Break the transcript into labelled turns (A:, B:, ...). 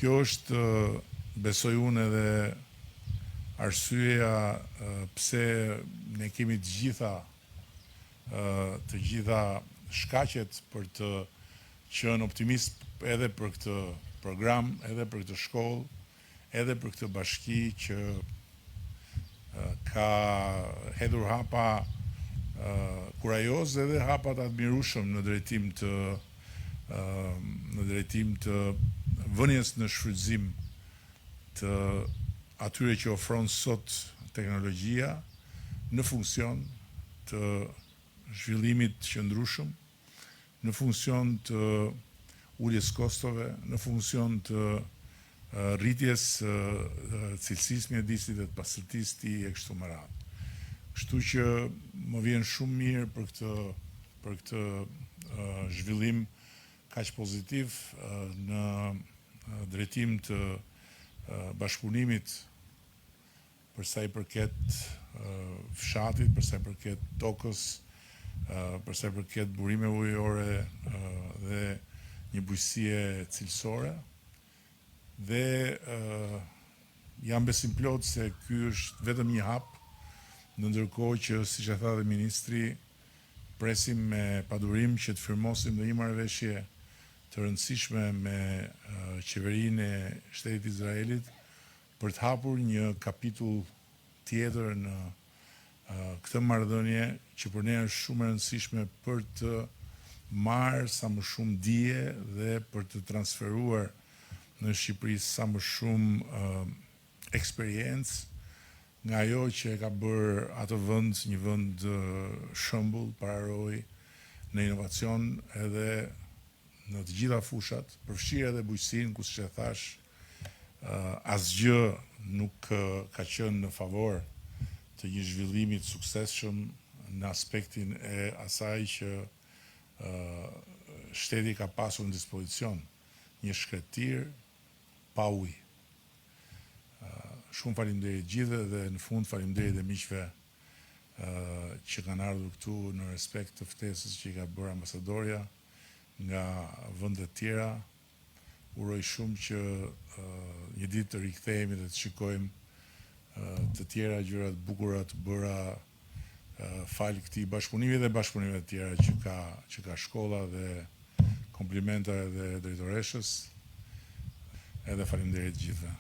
A: Kjo është, besoj unë, edhe arsyeja pse ne kemi të gjitha shkaqet për të qenë optimist edhe për këtë program, edhe për këtë shkollë, edhe për këtë bashki që ka hedhur hapa kurajoz edhe hapa të admirueshëm në drejtim të vënies në shfrytëzim të atyre që ofron sot teknologjia në funksion të zhvillimit qëndrueshëm, në funksion të uljes kostove, në funksion të rritjes cilësisë mjedisit dhe të pastërtisë të tij e kështu me radhë. Kështu që më vjen shumë mirë për këtë zhvillim kaq pozitiv në drejtim të bashkëpunimit për sa i përket fshatit, për sa i përket tokës, për sa i përket burimeve ujore dhe një bujqësie cilësore. Dhe jam besim plot se ky është vetëm një hap, në ndërkohë që, siç e tha dhe ministri, presim me padurim që të firmosim dhe një marrëveshje të rëndësishme me qeverinë e Shtetit Izraelit për të hapur një kapitull tjetër në këtë marrëdhënie që për ne është shumë e rëndësishme për të marrë sa më shumë dije dhe për të transferuar në Shqipëri sa më shumë eksperiencë nga ajo që e ka bërë atë vend një vend shembull, pararoj në inovacion edhe në të gjitha fushat, përfshirë edhe bujqësinë, ku siç e thash, asgjë nuk ka qenë në favor të një zhvillimi të suksesshëm në aspektin e asaj që shteti ka pasur në dispozicion, një shkretir pa ujë. Shumë faleminderit gjithë dhe në fund faleminderit dhe miqve që kanë ardhur këtu në respekt të ftesës që i ka bërë ambasadorja nga vende të tjera. Uroj shumë që një ditë të rikthehemi dhe të shikojmë të tjera gjëra të bukura të bëra fal këtij bashkëpunimi dhe bashkëpunimeve të tjera që ka shkolla, dhe komplimenta edhe drejtoreshës. Edhe faleminderit gjithëve.